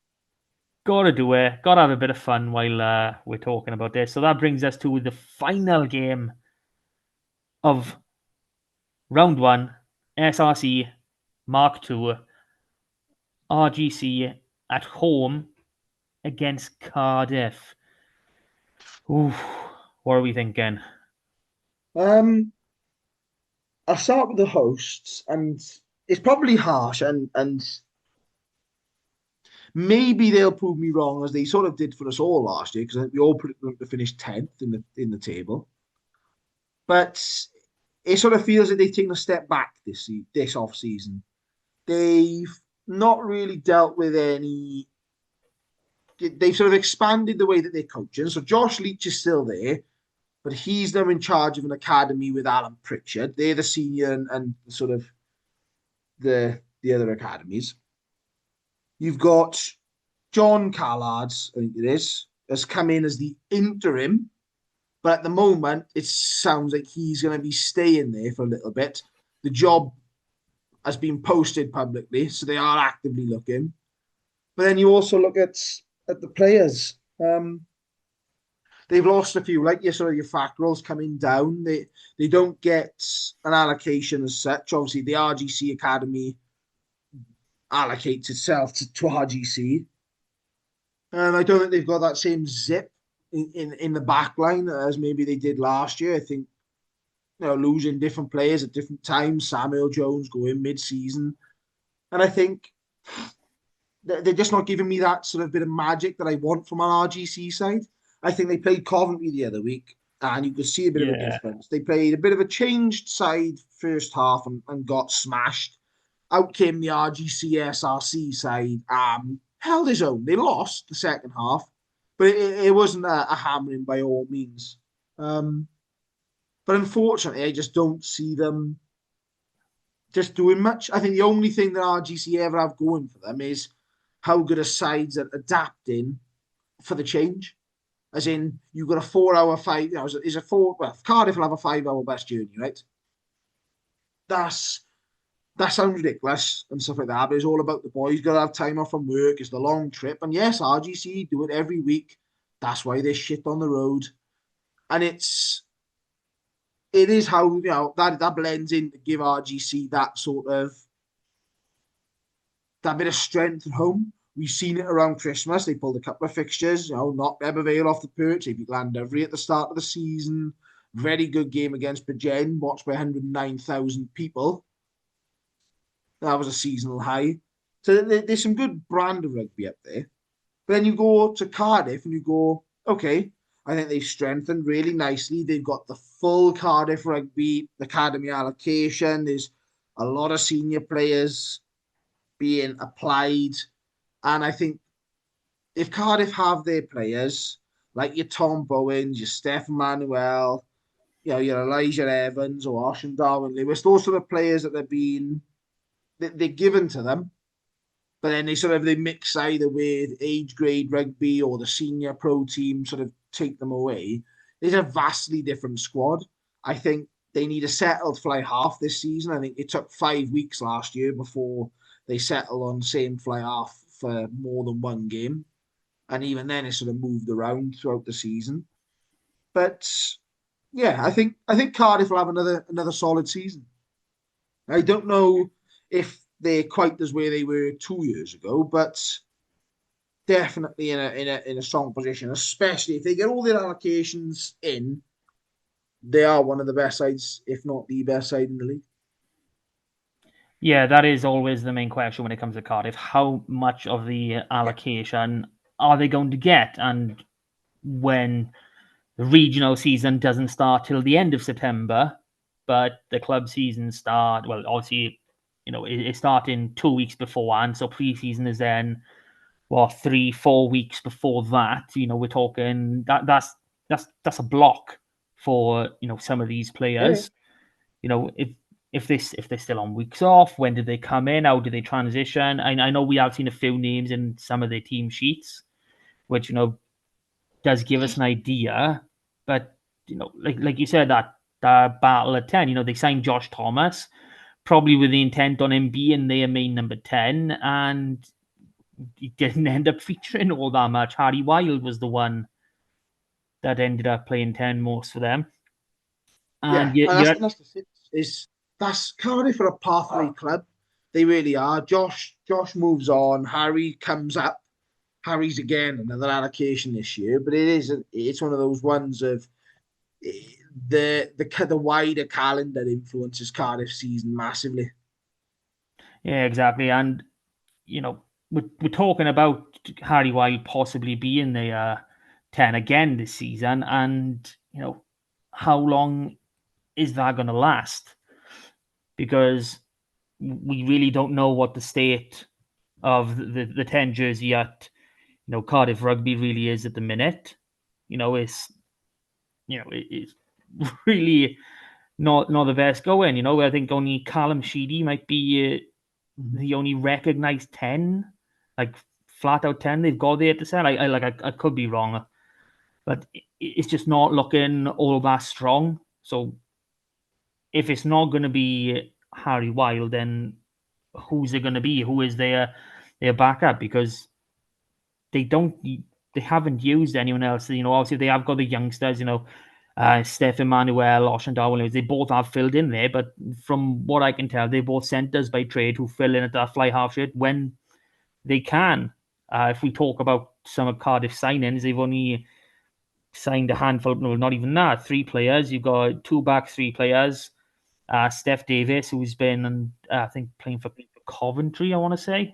Got to do it. Got to have a bit of fun while we're talking about this. So that brings us to the final game of round 1, SRC Mark II, RGC at home against Cardiff. Ooh, what are we thinking? I'll start with the hosts, and it's probably harsh, and maybe they'll prove me wrong, as they sort of did for us all last year, because we all predicted them to finish 10th in the table. But it sort of feels like they've taken a step back this off season. They've not really dealt with any. They've sort of expanded the way that they're coaching. So Josh Leach is still there, but he's now in charge of an academy with Alan Pritchard. They're the senior and sort of the other academies. You've got John Callards, I think it is, has come in as the interim, but at the moment it sounds like he's going to be staying there for a little bit. The job has been posted publicly, so they are actively looking. But then you also look at the players. They've lost a few, like your Fackrells coming down. They don't get an allocation as such. Obviously, the RGC Academy allocates itself to RGC. And I don't think they've got that same zip in the back line as maybe they did last year. I think, losing different players at different times. Samuel Jones going mid-season. And I think they're just not giving me that sort of bit of magic that I want from an RGC side. I think they played Coventry the other week, and you could see a bit of a difference. They played a bit of a changed side first half and got smashed. Out came the RGC SRC side, held his own. They lost the second half, but it wasn't a hammering by all means. But unfortunately, I just don't see them just doing much. I think the only thing that RGC ever have going for them is how good a sides at adapting for the change. As in, you've got a 4-hour fight. Cardiff will have a 5-hour bus journey, right? That sounds ridiculous and stuff like that, but it's all about the boys. Got to have time off from work. It's the long trip. And yes, RGC do it every week. That's why they're shit on the road. And it is how, that blends in to give RGC that bit of strength at home. We've seen it around Christmas. They pulled a couple of fixtures, knocked Ebervale off the perch. They beat Llandovery at the start of the season. Very good game against Bridgend, watched by 109,000 people. That was a seasonal high. So there's some good brand of rugby up there. But then you go to Cardiff and you go, okay, I think they've strengthened really nicely. They've got the full Cardiff Rugby Academy allocation. There's a lot of senior players being applied. And I think if Cardiff have their players, like your Tom Bowens, your Steph Manuel, your Elijah Evans or Ocean Darwin Lewis, those sort of players that they're given to them, but then they mix either with age grade rugby or the senior pro team take them away. It's a vastly different squad. I think they need a settled fly half this season. I think it took 5 weeks last year before they settled on same fly half for more than one game. And even then it moved around throughout the season. But yeah, I think Cardiff will have another solid season. I don't know if they're quite as where they were 2 years ago, but definitely in a strong position, especially if they get all their allocations in. They are one of the best sides, if not the best side in the league. Yeah, that is always the main question when it comes to Cardiff. How much of the allocation are they going to get? And when the regional season doesn't start till the end of September, but the club season obviously, it's starting 2 weeks beforehand. So pre-season is then, 3-4 weeks before that. We're talking that's a block for, some of these players. Yeah. If they're still on weeks off, when did they come in? How did they transition? I know we have seen a few names in some of the team sheets, which does give us an idea. But like you said, that battle at 10, they signed Josh Thomas, probably with the intent on him being their main number 10, and he didn't end up featuring all that much. Harry Wild was the one that ended up playing 10 most for them. And that's the thing. That's Cardiff for a pathway club. They really are. Josh moves on. Harry comes up. Harry's again another allocation this year, but it's one of those ones of the wider calendar influences Cardiff season massively. Yeah, exactly. And we're talking about Harry Wild possibly being the 10 again this season, and how long is that going to last? Because we really don't know what the state of the 10 jersey at Cardiff Rugby really is at the minute. It's really not the best going. I think only Callum Sheedy might be the only recognised 10, like flat out 10 they've got there to sell. I could be wrong, but it's just not looking all that strong. So if it's not going to be Harry Wild, then who's it going to be? Who is their backup? Because they haven't used anyone else. Obviously they have got the youngsters, Steph Emmanuel, Oshan Darwin, they both have filled in there, but from what I can tell, they're both centres by trade who fill in at that fly half shirt when they can. If we talk about some of Cardiff signings, they've only signed a handful, no, not even that, 3 players. You've got 2 back, 3 players. Steph Davis, who's been, I think, playing for Coventry, I want to say.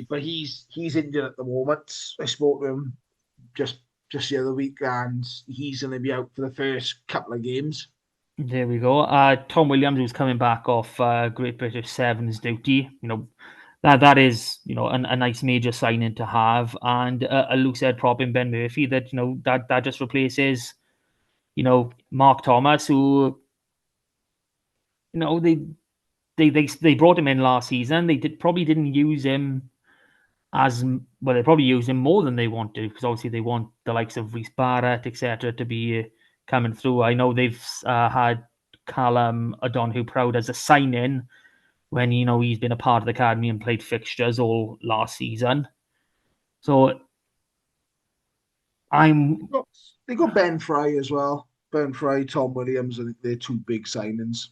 But he's injured at the moment. I spoke to him just the other week, and he's going to be out for the first couple of games. There we go. Tom Williams, who's coming back off Great British Sevens duty. That is a nice major signing to have, and a loose head prop in Ben Murphy that that just replaces Mark Thomas, who they brought him in last season. They probably didn't use him as well. They probably used him more than they want to, because obviously they want the likes of Rhys Barrett, etc., to be coming through. I know they've had Callum O'Donoghue Proud as a sign-in when he's been a part of the academy and played fixtures all last season. So they got Ben Fry as well. Ben Fry, Tom Williams. I think they're 2 big signings.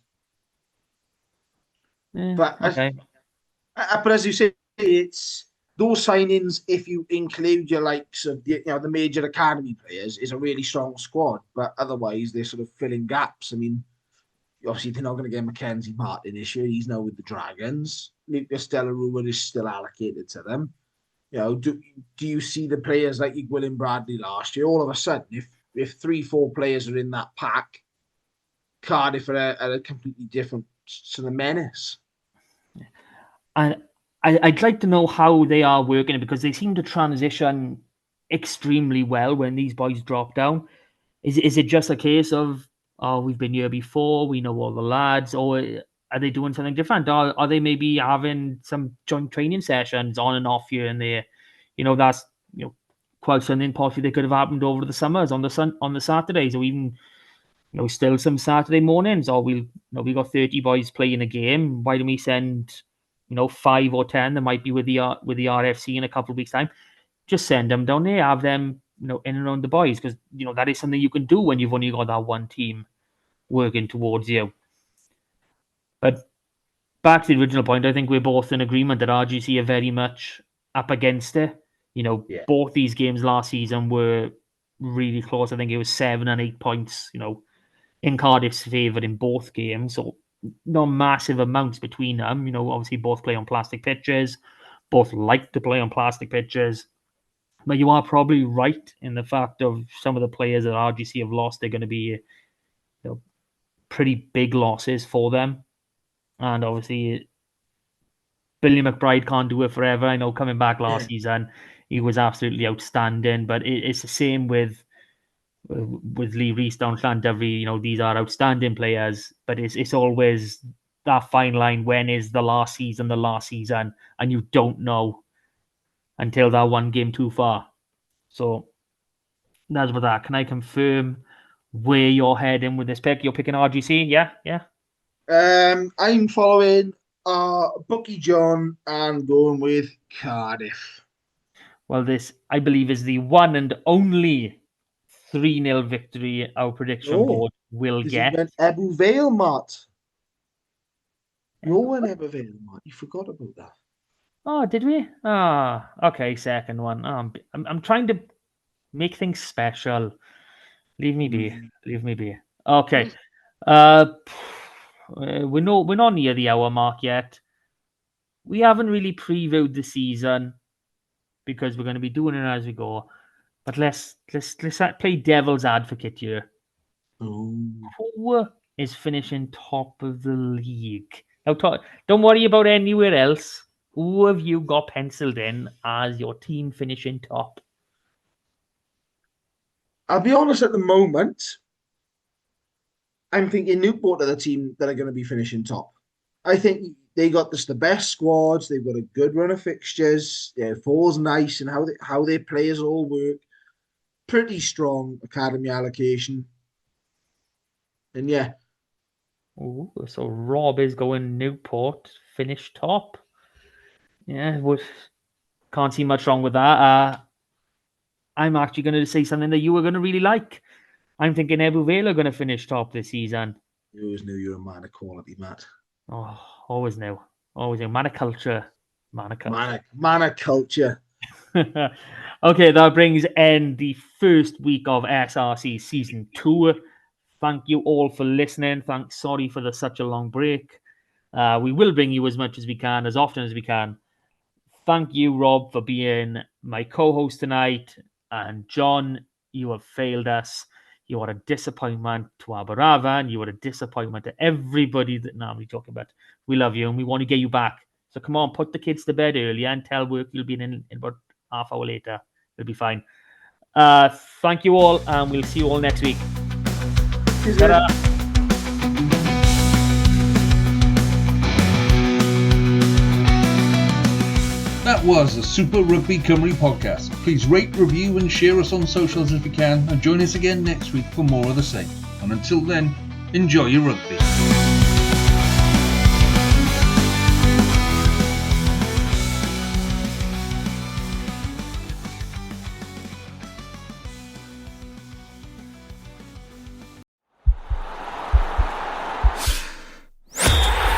But as you say, it's those signings. If you include your likes of the major academy players, is a really strong squad. But otherwise, they're sort of filling gaps. I mean, obviously they're not going to get Mackenzie Martin this year. He's now with the Dragons. Lucas Delarue is still allocated to them. Do you see the players like Gwilym Bradley last year? All of a sudden, if 3-4 players are in that pack, Cardiff are a completely different sort of menace. And I'd like to know how they are working it, because they seem to transition extremely well when these boys drop down. Is it just a case of, we've been here before, we know all the lads, or are they doing something different? Are they maybe having some joint training sessions on and off here and there? That's quite something possibly that could have happened over the summers on the Saturdays, or even still some Saturday mornings. Or we got 30 boys playing a game. Why don't we send 5 or 10 that might be with the RFC in a couple of weeks' time? Just send them down there, have them in and around the boys, because that is something you can do when you've only got that one team working towards you. But back to the original point, I think we're both in agreement that RGC are very much up against it. Both these games last season were really close. I think it was 7 and 8 points, in Cardiff's favour in both games. So not massive amounts between them. Obviously both play on plastic pitches, both like to play on plastic pitches. But you are probably right in the fact of some of the players that RGC have lost, they're going to be pretty big losses for them. And obviously, Billy McBride can't do it forever. I know coming back last season, he was absolutely outstanding. But it's the same with Lee Reese down Llandovery. These are outstanding players, but it's always that fine line. When is the last season, and you don't know until that one game too far. So that's with that. Can I confirm where you're heading with this pick? You're picking RGC, yeah. I'm following Bucky John and going with Cardiff. Well, this, I believe, is the one and only 3-0 victory our prediction board will get. Ebbw Vale, Matt. No one Ebbw Vale, Matt. You forgot about that. Oh, did we? Okay, second one. I'm trying to make things special. Leave me be. Okay. We're not near the hour mark yet. We haven't really previewed the season because we're going to be doing it as we go. But let's play devil's advocate here. Ooh. Who is finishing top of the league? Now, don't worry about anywhere else. Who have you got penciled in as your team finishing top? I'll be honest, at the moment, I'm thinking Newport are the team that are going to be finishing top. I think they got the best squads. They've got a good run of fixtures. Yeah, fall's nice, and how their players all work. Pretty strong academy allocation. And yeah. Ooh, so Rob is going Newport, finish top. Yeah, can't see much wrong with that. I'm actually going to say something that you were going to really like. I'm thinking Ebbw Vale are going to finish top this season. You always knew you were a man of quality, Matt. Oh, always knew. Man of culture. Man of culture. Okay, that brings in the first week of SRC Season 2. Thank you all for listening. Sorry for such a long break. We will bring you as much as we can, as often as we can. Thank you, Rob, for being my co-host tonight. And John, you have failed us. You are a disappointment to Aberavan. You are a disappointment to everybody that we're talking about. We love you and we want to get you back. So come on, put the kids to bed early and tell work you'll be in about half hour later. It'll be fine. Thank you all, and we'll see you all next week. Ta-da. That was the Super Rugby Cymru podcast. Please rate, review and share us on socials if you can, and join us again next week for more of the same. And until then, enjoy your rugby.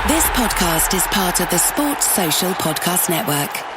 This podcast is part of the Sports Social Podcast Network.